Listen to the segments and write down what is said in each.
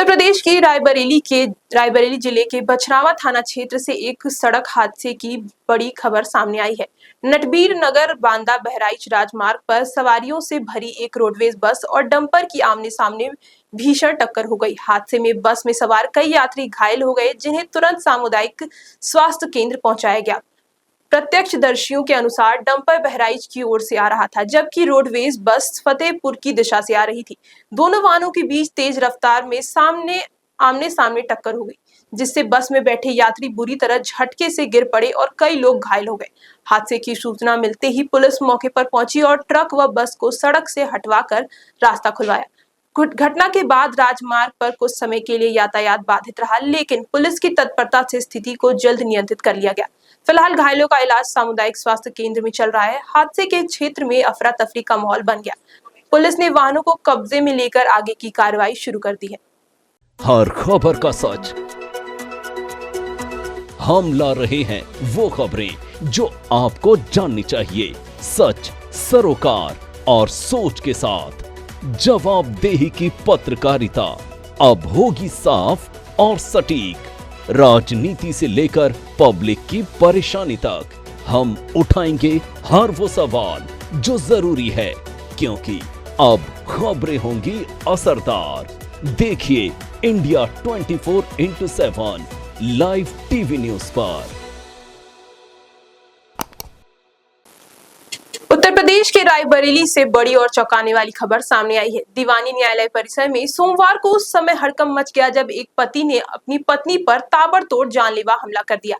उत्तर प्रदेश के रायबरेली जिले के बछरावा थाना क्षेत्र से एक सड़क हादसे की बड़ी खबर सामने आई है। नटबीर नगर बांदा बहराइच राजमार्ग पर सवारियों से भरी एक रोडवेज बस और डंपर की आमने सामने भीषण टक्कर हो गई। हादसे में बस में सवार कई यात्री घायल हो गए, जिन्हें तुरंत सामुदायिक स्वास्थ्य केंद्र पहुंचाया गया। प्रत्यक्षदर्शियों के अनुसार डंपर बहराइच की ओर से आ रहा था, जबकि रोडवेज बस फतेहपुर की दिशा से आ रही थी। दोनों वाहनों के बीच तेज रफ्तार में आमने सामने टक्कर हो गई, जिससे बस में बैठे यात्री बुरी तरह झटके से गिर पड़े और कई लोग घायल हो गए। हादसे की सूचना मिलते ही पुलिस मौके पर पहुंची और ट्रक व बस को सड़क से हटवाकर रास्ता खुलवाया। घटना के बाद राजमार्ग पर कुछ समय के लिए यातायात बाधित रहा, लेकिन पुलिस की तत्परता से स्थिति को जल्द नियंत्रित कर लिया गया। फिलहाल घायलों का इलाज सामुदायिक स्वास्थ्य केंद्र में चल रहा है। हादसे के क्षेत्र में अफरा तफरी का माहौल बन गया। पुलिस ने वाहनों को कब्जे में लेकर आगे की कार्रवाई शुरू कर दी है। हर खबर का सच हम ला रहे हैं वो खबरें जो आपको जाननी चाहिए, सच, सरोकार और सोच के साथ। जवाबदेही की पत्रकारिता अब होगी साफ और सटीक। राजनीति से लेकर पब्लिक की परेशानी तक हम उठाएंगे हर वो सवाल जो जरूरी है, क्योंकि अब खबरें होंगी असरदार। देखिए इंडिया 24/7 लाइव टीवी न्यूज पर। उत्तर प्रदेश के रायबरेली से बड़ी और चौंकाने वाली खबर सामने आई है। दीवानी न्यायालय परिसर में सोमवार को उस समय हड़कंप मच गया जब एक पति ने अपनी पत्नी पर ताबड़तोड़ जानलेवा हमला कर दिया।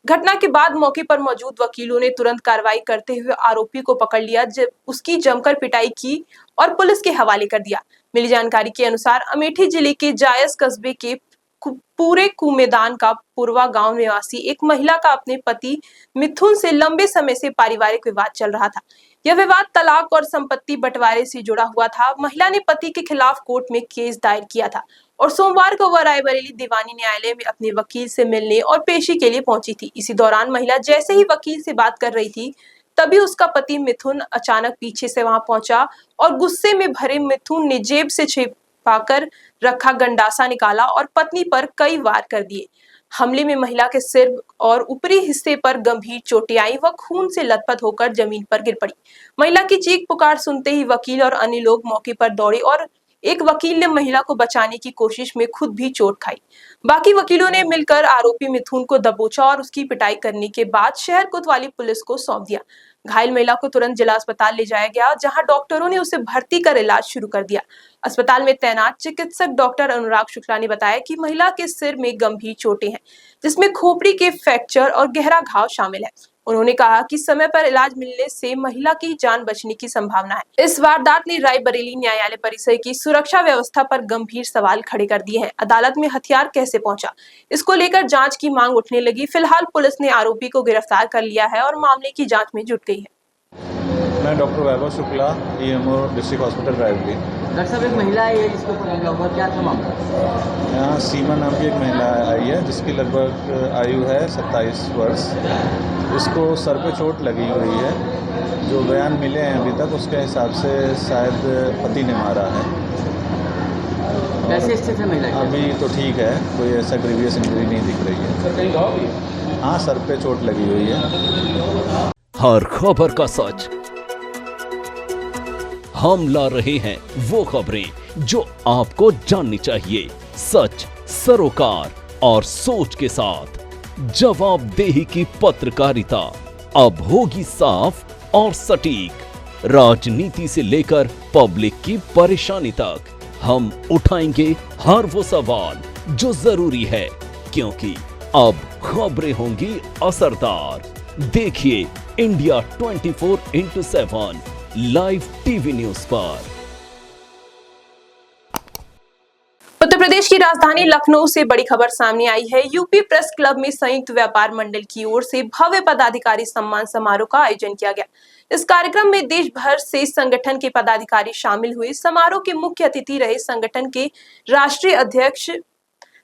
घटना के बाद मौके पर मौजूद वकीलों ने तुरंत कार्रवाई करते हुए आरोपी को पकड़ लिया, जब उसकी जमकर पिटाई की और पुलिस के हवाले कर दिया। मिली जानकारी के अनुसार अमेठी जिले के जायस कस्बे के पूरे कुमेदान का पूर्वा गांव निवासी एक महिला का अपने पति मिथुन से लंबे समय से पारिवारिक विवाद चल रहा था। यह विवाद तलाक और संपत्ति बंटवारे से जुड़ा हुआ था। महिला ने पति के खिलाफ कोर्ट में केस दायर किया था और सोमवार को वह रायबरेली दीवानी न्यायालय में अपने वकील से मिलने और पेशी के लिए पहुंची थी। इसी दौरान महिला जैसे ही वकील से बात कर रही थी, तभी उसका पति मिथुन अचानक पीछे से वहां पहुंचा और गुस्से में भरे मिथुन ने जेब से छिपाकर रखा गंडासा निकाला और पत्नी पर कई वार कर दिए। हमले में महिला के सिर और ऊपरी हिस्से पर गंभीर चोटें आई। वह खून से लथपथ होकर जमीन पर गिर पड़ी। महिला की चीख पुकार सुनते ही वकील और अन्य लोग मौके पर दौड़े और एक वकील ने महिला को बचाने की कोशिश में खुद भी चोट खाई। बाकी वकीलों ने मिलकर आरोपी मिथुन को दबोचा और उसकी पिटाई करने के बाद शहर कोतवाली पुलिस को सौंप दिया। घायल महिला को तुरंत जिला अस्पताल ले जाया गया, जहां डॉक्टरों ने उसे भर्ती कर इलाज शुरू कर दिया। अस्पताल में तैनात चिकित्सक डॉक्टर अनुराग शुक्ला ने बताया कि महिला के सिर में गंभीर चोटें हैं, जिसमें खोपड़ी के फ्रैक्चर और गहरा घाव शामिल है। उन्होंने कहा कि समय पर इलाज मिलने से महिला की जान बचने की संभावना है। इस वारदात ने रायबरेली न्यायालय परिसर की सुरक्षा व्यवस्था पर गंभीर सवाल खड़े कर दिए हैं। अदालत में हथियार कैसे पहुंचा, इसको लेकर जांच की मांग उठने लगी। फिलहाल पुलिस ने आरोपी को गिरफ्तार कर लिया है और मामले की जांच में जुट गई है। मैं doctor Vaibhav Shukla, EMO district hospital Raebareli. Doctor साहब, एक महिला है जिसको हमला हुआ, क्या था मामला? यहाँ सीमा नाम की एक महिला आई है जिसकी लगभग आयु है 27 वर्ष। इसको सर पे चोट लगी हुई है। जो बयान मिले हैं अभी तक, उसके हिसाब से शायद पति ने मारा है। कैसे स्थिति है महिला? अभी तो ठीक है, कोई ऐसा ग्रीवियस इंजरी नहीं दिख रही है। सर कहीं घाव भी? हाँ, सर पे चोट लगी हुई है। हर खबर का सच हम ला रहे हैं वो खबरें जो आपको जाननी चाहिए, सच, सरोकार और सोच के साथ। जवाबदेही की पत्रकारिता अब होगी साफ और सटीक। राजनीति से लेकर पब्लिक की परेशानी तक हम उठाएंगे हर वो सवाल जो जरूरी है, क्योंकि अब खबरें होंगी असरदार। देखिए इंडिया 24/7 लाइव टीवी न्यूज पर। उत्तर प्रदेश की राजधानी लखनऊ से बड़ी खबर सामने आई है। यूपी प्रेस क्लब में संयुक्त व्यापार मंडल की ओर से भव्य पदाधिकारी सम्मान समारोह का आयोजन किया गया। इस कार्यक्रम में देश भर से संगठन के पदाधिकारी शामिल हुए। समारोह के मुख्य अतिथि रहे संगठन के राष्ट्रीय अध्यक्ष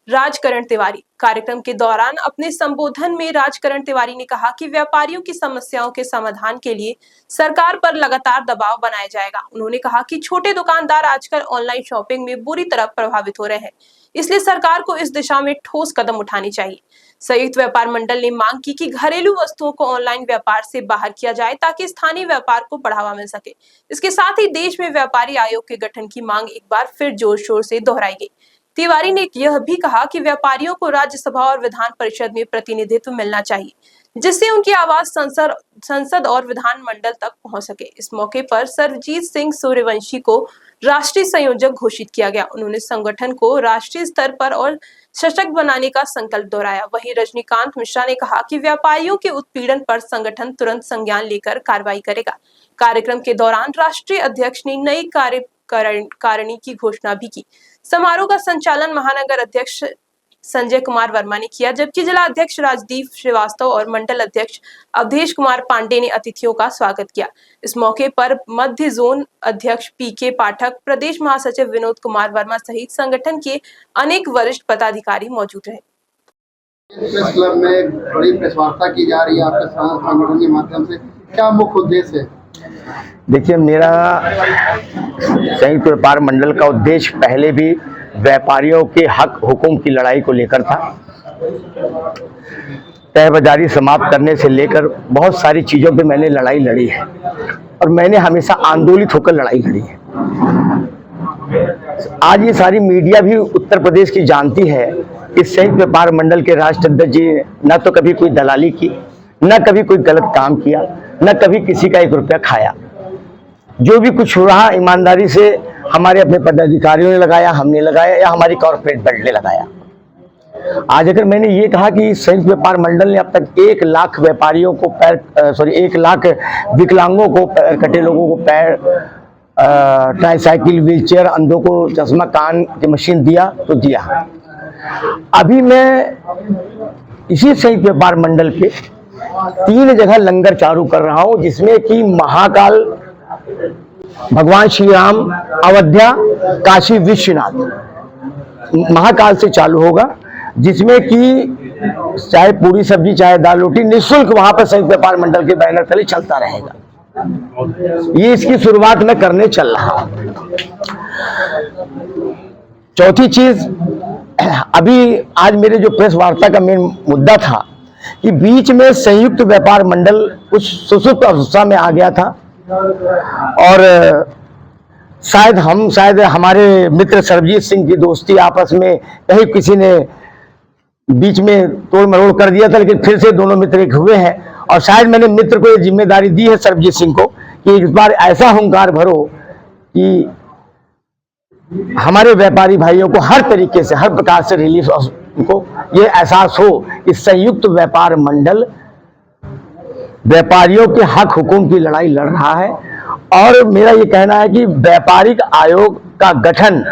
राजकरण तिवारी। कार्यक्रम के दौरान अपने संबोधन में राजकरण तिवारी ने कहा कि व्यापारियों की समस्याओं के समाधान के लिए सरकार पर लगातार दबाव बनाया जाएगा। उन्होंने कहा कि छोटे दुकानदार आजकल ऑनलाइन शॉपिंग में बुरी तरह प्रभावित हो रहे हैं, इसलिए सरकार को इस दिशा में ठोस कदम उठानी चाहिए। संयुक्त व्यापार मंडल ने मांग की कि घरेलू वस्तुओं को ऑनलाइन व्यापार से बाहर किया जाए ताकि स्थानीय व्यापार को बढ़ावा मिल सके। इसके साथ ही देश में व्यापारी आयोग के गठन की मांग एक बार फिर जोर शोर से दोहराई गई। तिवारी ने यह भी कहा कि व्यापारियों को राज्यसभा और विधान परिषद में प्रतिनिधित्व मिलना चाहिए, जिससे उनकी आवाज संसद और विधानमंडल तक पहुंच सके। इस मौके पर सरबजीत सिंह सूर्यवंशी को राष्ट्रीय संयोजक घोषित किया गया। उन्होंने संगठन को राष्ट्रीय स्तर पर और सशक्त बनाने का संकल्प दोहराया। वहीं रजनीकांत मिश्रा ने कहा कि व्यापारियों के उत्पीड़न पर संगठन तुरंत संज्ञान लेकर कार्रवाई करेगा। कार्यक्रम के दौरान राष्ट्रीय अध्यक्ष ने नई कार्यकारिणी की घोषणा भी की। समारोह का संचालन महानगर अध्यक्ष संजय कुमार वर्मा ने किया, जबकि जिला अध्यक्ष राजदीप श्रीवास्तव और मंडल अध्यक्ष अवधेश कुमार पांडे ने अतिथियों का स्वागत किया। इस मौके पर मध्य जोन अध्यक्ष पीके पाठक, प्रदेश महासचिव विनोद कुमार वर्मा सहित संगठन के अनेक वरिष्ठ पदाधिकारी मौजूद रहे। प्रेस क्लब में एक बड़ी प्रेस वार्ता की जा रही है आपके संगठन के माध्यम से, क्या मुख्य उद्देश्य है? देखिए, मेरा संयुक्त व्यापार मंडल का उद्देश्य पहले भी व्यापारियों के हक हुकूम की लड़ाई को लेकर था। तहबाजारी समाप्त करने से लेकर बहुत सारी चीज़ों पे मैंने लड़ाई लड़ी है और मैंने हमेशा आंदोलित होकर लड़ाई लड़ी है। आज ये सारी मीडिया भी उत्तर प्रदेश की जानती है कि संयुक्त व्यापार मंडल के राष्ट्रीय अध्यक्ष जी न तो कभी कोई दलाली की, न कभी कोई गलत काम किया, न कभी किसी का 1 रुपया खाया। जो भी कुछ हो रहा ईमानदारी से हमारे अपने पदाधिकारियों ने लगाया, हमने लगाया या हमारी कॉर्पोरेट बेल्ट ने लगाया। आज अगर मैंने ये कहा कि संयुक्त व्यापार मंडल ने अब तक 1 लाख व्यापारियों को 1 लाख विकलांगों को, पैर कटे लोगों को पैर, ट्राईसाइकिल, व्हीलचेयर, अंधों को चश्मा, कान की मशीन दिया तो दिया। अभी मैं इसी संयुक्त व्यापार मंडल पे 3 जगह लंगर चालू कर रहा हूं, जिसमें कि महाकाल, भगवान श्री राम, अयोध्या, काशी विश्वनाथ महाकाल से चालू होगा, जिसमें कि चाहे पूरी सब्जी चाहे दाल रोटी निःशुल्क वहां पर संयुक्त व्यापार मंडल के बैनर तले चलता रहेगा। ये इसकी शुरुआत में करने चल रहा। चौथी चीज, अभी आज मेरे जो प्रेस वार्ता का मेन मुद्दा था कि बीच में संयुक्त व्यापार मंडल कुछ सुसुप्त अवस्था में आ गया था और शायद हमारे मित्र सरबजीत सिंह की दोस्ती आपस में कहीं किसी ने बीच में तोड़ मरोड़ कर दिया था, लेकिन फिर से दोनों मित्र एक हुए हैं और शायद मैंने मित्र को ये जिम्मेदारी दी है सरबजीत सिंह को कि इस बार ऐसा हुंकार भरो कि हमारे व्यापारी भाइयों को हर तरीके से, हर प्रकार से रिलीफ को ये एहसास हो कि संयुक्त व्यापार मंडल व्यापारियों के हक हुकूम की लड़ाई लड़ रहा है। और मेरा ये कहना है कि व्यापारिक आयोग का गठन,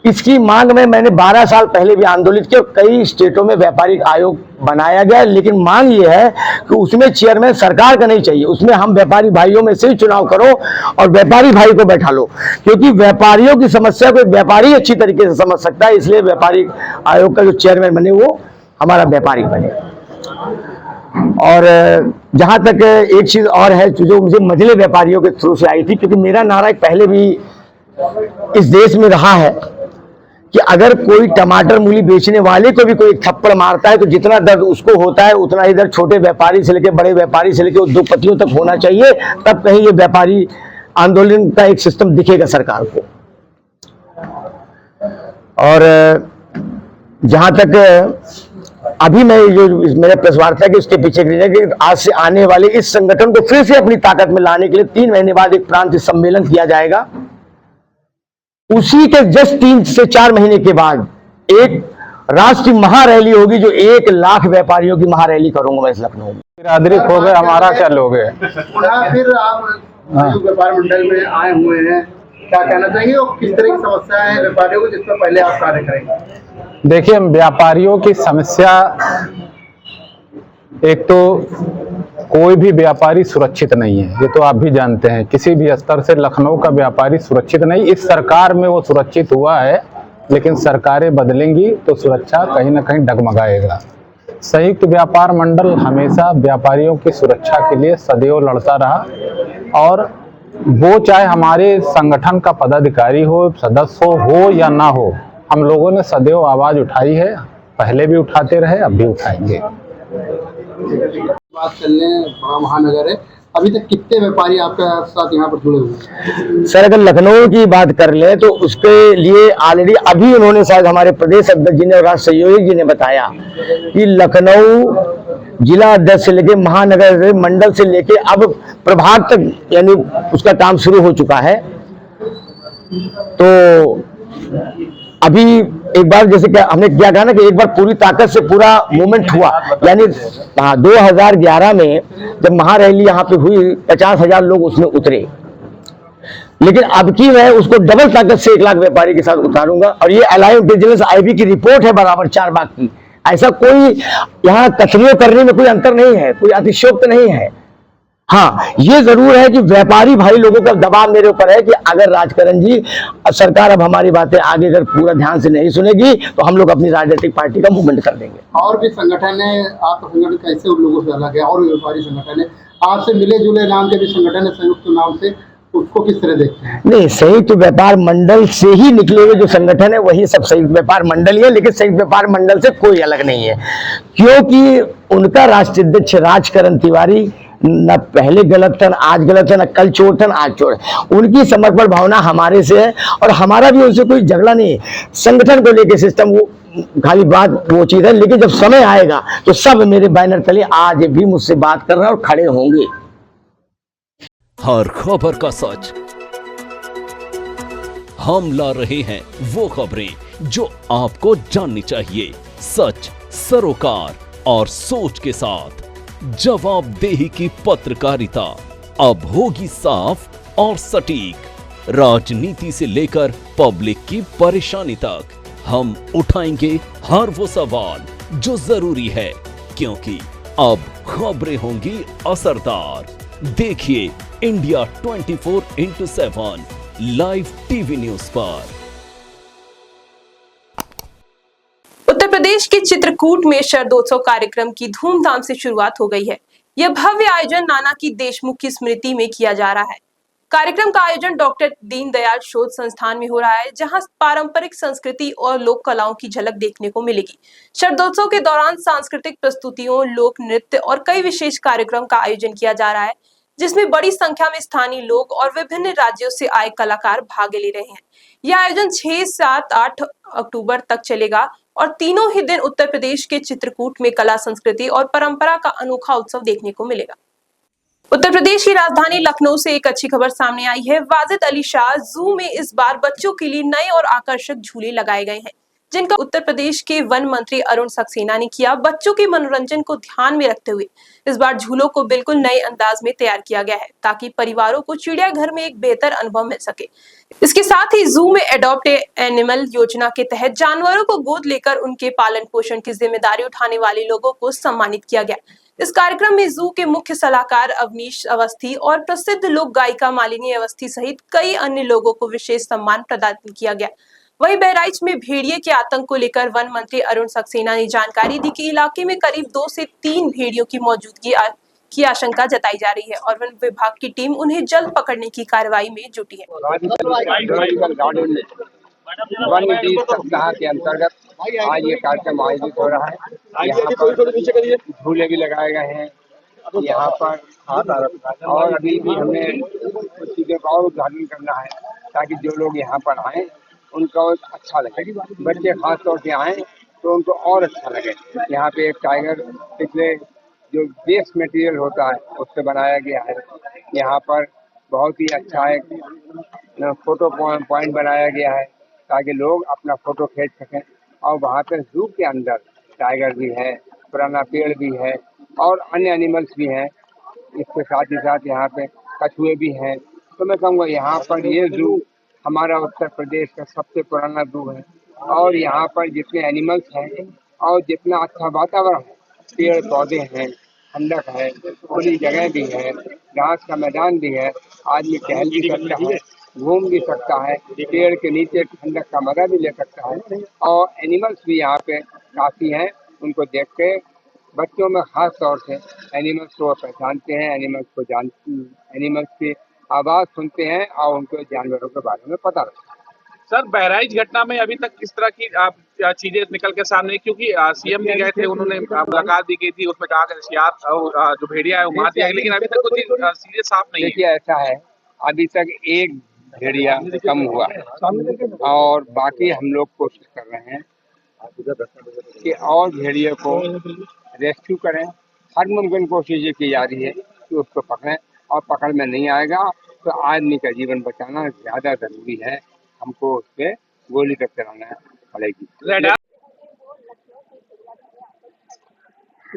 इसकी मांग में मैंने 12 साल पहले भी आंदोलित किया। कई स्टेटों में व्यापारिक आयोग बनाया गया, लेकिन मांग ये है कि उसमें चेयरमैन सरकार का नहीं चाहिए, उसमें हम व्यापारी भाइयों में से ही चुनाव करो और व्यापारी भाई को बैठा लो, क्योंकि व्यापारियों की समस्या को व्यापारी अच्छी तरीके से समझ सकता है। इसलिए व्यापारिक आयोग का जो चेयरमैन बने वो हमारा व्यापारी बने। और जहां तक एक चीज और है जो मुझे मजले व्यापारियों के थ्रू से आई थी, क्योंकि मेरा नारा पहले भी इस देश में रहा है कि अगर कोई टमाटर मूली बेचने वाले को भी कोई थप्पड़ मारता है तो जितना दर्द उसको होता है उतना ही दर्द छोटे व्यापारी से लेकर बड़े व्यापारी से लेकर उद्योगपतियों तक होना चाहिए। तब कहीं ये व्यापारी आंदोलन का एक सिस्टम दिखेगा सरकार को। और जहां तक अभी मैं जो मेरे प्रेस वार्ता है कि उसके पीछे कि आज से आने वाले इस संगठन को फिर से अपनी ताकत में लाने के लिए 3 महीने बाद एक प्रांतीय सम्मेलन किया जाएगा। उसी के जस्ट 3 से 4 महीने के बाद एक राष्ट्रीय महारैली होगी, जो 1 लाख व्यापारियों की महारैली करूंगा मैं इस लखनऊ में। बिरादरी खो गए, हमारा क्या लोगे। फिर आप व्यापार मंडल में आए हुए हैं, क्या कहना चाहिए और किस तरह की समस्या है व्यापारियों को, जिस पर पहले आप कार्य करेंगे? देखिए, व्यापारियों की समस्या, एक तो कोई भी व्यापारी सुरक्षित नहीं है, ये तो आप भी जानते हैं। किसी भी स्तर से लखनऊ का व्यापारी सुरक्षित नहीं। इस सरकार में वो सुरक्षित हुआ है, लेकिन सरकारें बदलेंगी तो सुरक्षा कहीं ना कहीं डगमगाएगा। संयुक्त व्यापार मंडल हमेशा व्यापारियों की सुरक्षा के लिए सदैव लड़ता रहा, और वो चाहे हमारे संगठन का पदाधिकारी हो, सदस्य हो या ना हो, हम लोगों ने सदैव आवाज उठाई है, पहले भी उठाते रहे, अब भी उठाएंगे। बात कर लें, बड़ा महानगर है, अभी तक कितने व्यापारी आपके साथ यहाँ पर जुड़े हुए हैं? सर अगर लखनऊ की बात कर ले तो उसके लिए ऑलरेडी अभी उन्होंने शायद हमारे प्रदेश अध्यक्ष जी ने और राष्ट्र सहयोगी जी ने बताया कि लखनऊ जिला अध्यक्ष से लेके महानगर मंडल से लेके अब प्रभाग तक यानी उसका काम शुरू हो चुका है। तो अभी एक बार जैसे क्या हमने क्या कहा ना कि एक बार पूरी ताकत से पूरा मूवमेंट हुआ, यानी 2011 में जब महारैली यहाँ पे हुई 50,000 लोग उसमें उतरे, लेकिन अब की मैं उसको डबल ताकत से 1 लाख व्यापारी के साथ उतारूंगा। और ये अलाइन इंटेलिजेंस IB की रिपोर्ट है बराबर 4 बाग की। ऐसा कोई यहाँ कथनियों करने में कोई अंतर नहीं है, कोई अतिशयोक्त नहीं है। हाँ ये जरूर है कि व्यापारी भाई लोगों का दबाव मेरे ऊपर है कि अगर राजकरण जी सरकार अब हमारी बातें आगे अगर पूरा ध्यान से नहीं सुनेगी तो हम लोग अपनी राजनीतिक पार्टी का मूवमेंट कर देंगे। और भी संगठन है, आपका संगठन कैसे उन लोगों से अलग है? और भी व्यापारी संगठन है, आपसे मिले जुले नाम के भी संगठन है संयुक्त नाम से, उसको किस तरह देखते हैं? नहीं, संयुक्त व्यापार मंडल से ही निकले हुए जो संगठन है वही सब संयुक्त व्यापार मंडल ही है, लेकिन संयुक्त व्यापार मंडल से कोई अलग नहीं है, क्योंकि उनका राष्ट्रीय अध्यक्ष राजकरण तिवारी न पहले गलत था, आज गलत है, न कल चोर था, न आज चोर है। उनकी समर्पण भावना हमारे से है और हमारा भी उनसे कोई झगड़ा नहीं है। संगठन को लेके सिस्टम वो खाली बात वो चीज है, लेकिन जब समय आएगा तो सब मेरे बैनर तले आज भी मुझसे बात कर रहे हैं और खड़े होंगे। हर खबर का सच हम ला रहे हैं वो खबरें जो आपको जाननी चाहिए, सच, सरोकार और सोच के साथ। जवाबदेही की पत्रकारिता अब होगी साफ और सटीक। राजनीति से लेकर पब्लिक की परेशानी तक हम उठाएंगे हर वो सवाल जो जरूरी है, क्योंकि अब खबरें होंगी असरदार। देखिए इंडिया 24/7 लाइव टीवी न्यूज पर। उत्तर प्रदेश के चित्रकूट में शरदोत्सव कार्यक्रम की धूमधाम से शुरुआत हो गई है। यह भव्य आयोजन नानाजी देशमुख की स्मृति में किया जा रहा है। कार्यक्रम का आयोजन डॉक्टर दीनदयाल शोध संस्थान में हो रहा है, जहां पारंपरिक संस्कृति और लोक कलाओं की झलक देखने को मिलेगी। शरदोत्सव के दौरान सांस्कृतिक प्रस्तुतियों, लोक नृत्य और कई विशेष कार्यक्रम का आयोजन किया जा रहा है, जिसमें बड़ी संख्या में स्थानीय लोग और विभिन्न राज्यों से आए कलाकार भाग ले रहे हैं। यह आयोजन 6, 7, 8 अक्टूबर तक चलेगा और तीनों ही दिन उत्तर प्रदेश के चित्रकूट में कला, संस्कृति और परंपरा का अनोखा उत्सव देखने को मिलेगा। उत्तर प्रदेश की राजधानी लखनऊ से एक अच्छी खबर सामने आई है। वाजिद अली शाह जू में इस बार बच्चों के लिए नए और आकर्षक झूले लगाए गए हैं, जिनका उत्तर प्रदेश के वन मंत्री अरुण सक्सेना ने किया। बच्चों के मनोरंजन को ध्यान में रखते हुए इस बार झूलों को बिल्कुल नए अंदाज में तैयार किया गया है, ताकि परिवारों को चिड़ियाघर में एक बेहतर अनुभव मिल सके। इसके साथ ही जू में एडॉप्ट एनिमल योजना के तहत जानवरों को गोद लेकर उनके पालन पोषण की जिम्मेदारी उठाने वाले लोगों को सम्मानित किया गया। इस कार्यक्रम में जू के मुख्य सलाहकार अवनीश अवस्थी और प्रसिद्ध लोक गायिका मालिनी अवस्थी सहित कई अन्य लोगों को विशेष सम्मान प्रदान किया गया। वहीं बहराइच में भेड़िए के आतंक को लेकर वन मंत्री अरुण सक्सेना ने जानकारी दी कि इलाके में करीब 2 से 3 भेड़ियों की मौजूदगी की आशंका जताई जा रही है और वन विभाग की टीम उन्हें जल्द पकड़ने की कार्रवाई में जुटी है। वन सप्ताह के अंतर्गत आज ये कार्यक्रम आयोजित हो रहा है। यहाँ पर झूले भी लगाए गए हैं यहाँ पर, और अभी भी हमें कुछ चीज़ों का और उद्घाटन करना है ताकि जो लोग यहाँ पर आए उनको अच्छा लगे। बच्चे खास तौर से आए तो उनको और अच्छा लगे। यहाँ पे एक टाइगर पिछले जो वेस्ट मटेरियल होता है उससे बनाया गया है। यहाँ पर बहुत ही अच्छा एक फोटो पॉइंट बनाया गया है ताकि लोग अपना फोटो खींच सकें। और वहाँ पर जू के अंदर टाइगर भी है, पुराना पेड़ भी है और अन्य एनिमल्स भी हैं। इसके साथ ही साथ यहाँ पे कछुए भी हैं। तो मैं कहूँगा यहाँ पर ये जू हमारा उत्तर प्रदेश का सबसे पुराना जू है और यहाँ पर जितने एनिमल्स हैं और जितना अच्छा वातावरण है, पेड़ पौधे हैं, ठंडक है, खुली जगह भी है, घास का मैदान भी है, आदमी टहल भी सकता है घूम भी सकता है, पेड़ के नीचे ठंडक का मजा भी ले सकता है। और एनिमल्स भी यहाँ पे काफ़ी हैं, उनको देख के बच्चों में खास तौर से एनिमल्स को पहचानते हैं, एनिमल्स की आवाज़ सुनते हैं और उनको जानवरों के बारे में पता लगता है। सर, बहराइच घटना में अभी तक किस तरह की चीजें निकल के सामने, क्योंकि सीएम भी गए थे, उन्होंने मुलाकात भी की थी, उसमें कहा कि शियार जो भेड़िया है वो मार दिया गया, लेकिन अभी तक कुछ चीजें साफ नहीं है। देखिए ऐसा है, अभी तक एक भेड़िया कम हुआ है और बाकी हम लोग कोशिश कर रहे हैं कि और भेड़िए को रेस्क्यू करें। हर मुमकिन कोशिश ये की जा रही है कि उसको पकड़ें, और पकड़ में नहीं आएगा तो आदमी का जीवन बचाना ज़्यादा ज़रूरी है, हमको उस पर गोली तक चलाना पड़ेगी।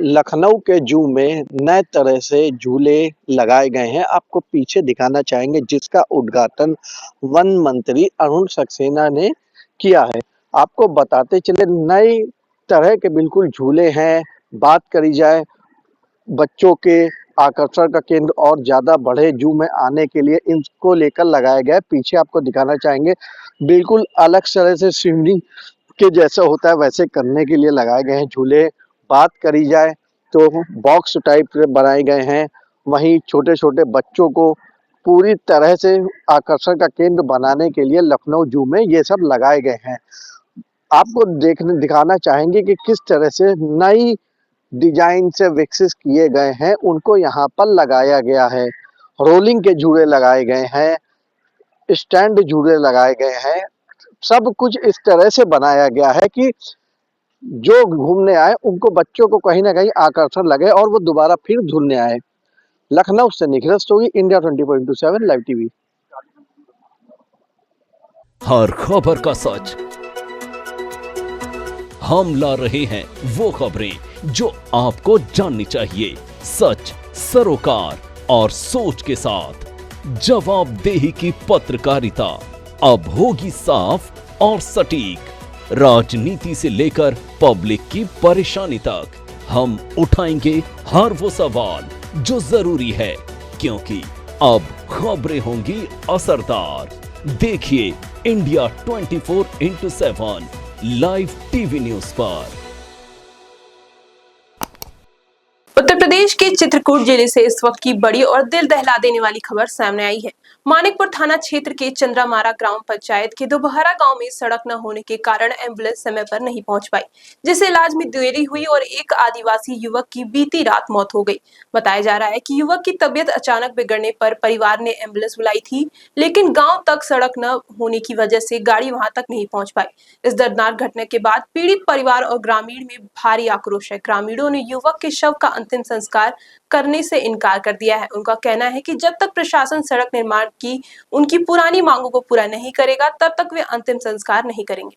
लखनऊ के जू में नए तरह से झूले लगाए गए हैं, आपको पीछे दिखाना चाहेंगे, जिसका उद्घाटन वन मंत्री अरुण सक्सेना ने किया है। आपको बताते चले, नई तरह के बिल्कुल झूले हैं। बात करी जाए बच्चों के आकर्षण का केंद्र और ज़्यादा बड़े जू में आने के लिए इनको लेकर लगाया गया है। पीछे आपको दिखाना चाहेंगे, बिल्कुल अलग तरह से स्विमिंग के जैसा होता है वैसे करने के लिए लगाए गए हैं झूले। बात करी जाए तो बॉक्स टाइप के बनाए गए हैं, वहीं छोटे छोटे बच्चों को पूरी तरह से आकर्षण का केंद्र बनाने के लिए लखनऊ जू में ये सब लगाए गए हैं। आपको दिखाना चाहेंगे कि किस तरह से नई डिजाइन से विकसित किए गए हैं, उनको यहाँ पर लगाया गया है। रोलिंग के झूले लगाए गए हैं, स्टैंड झूले लगाए गए हैं। सब कुछ इस तरह से बनाया गया है कि जो घूमने आए उनको, बच्चों को कहीं ना कहीं आकर्षण लगे और वो दोबारा फिर झूलने आए। लखनऊ से Nikhil Rastogi, India 24/7 live TV. हर खबर का सच हम ला रहे हैं वो खबरें जो आपको जाननी चाहिए, सच, सरोकार और सोच के साथ। जवाबदेही की पत्रकारिता अब होगी साफ और सटीक। राजनीति से लेकर पब्लिक की परेशानी तक हम उठाएंगे हर वो सवाल जो जरूरी है, क्योंकि अब खबरें होंगी असरदार। देखिए इंडिया 24/7 लाइव टीवी न्यूज पर। उत्तर प्रदेश के चित्रकूट जिले से इस वक्त की बड़ी और दिल दहला देने वाली खबर सामने आई है। मानिकपुर थाना क्षेत्र के चंद्रामारा ग्राम पंचायत के दोबहरा गांव में सड़क न होने के कारण एम्बुलेंस समय पर नहीं पहुंच पाई, जिससे इलाज में देरी हुई और एक आदिवासी युवक की बीती रात मौत हो गई। बताया जा रहा है कि युवक की तबीयत अचानक बिगड़ने पर परिवार ने एम्बुलेंस बुलाई थी, लेकिन गाँव तक सड़क न होने की वजह से गाड़ी वहां तक नहीं पहुंच पाई। इस दर्दनाक घटना के बाद पीड़ित परिवार और ग्रामीण में भारी आक्रोश है। ग्रामीणों ने युवक के शव का अंतिम संस्कार करने से इनकार कर दिया है। उनका कहना है कि जब तक प्रशासन सड़क निर्माण की उनकी पुरानी मांगों को पूरा नहीं करेगा, तब तक वे अंतिम संस्कार नहीं करेंगे।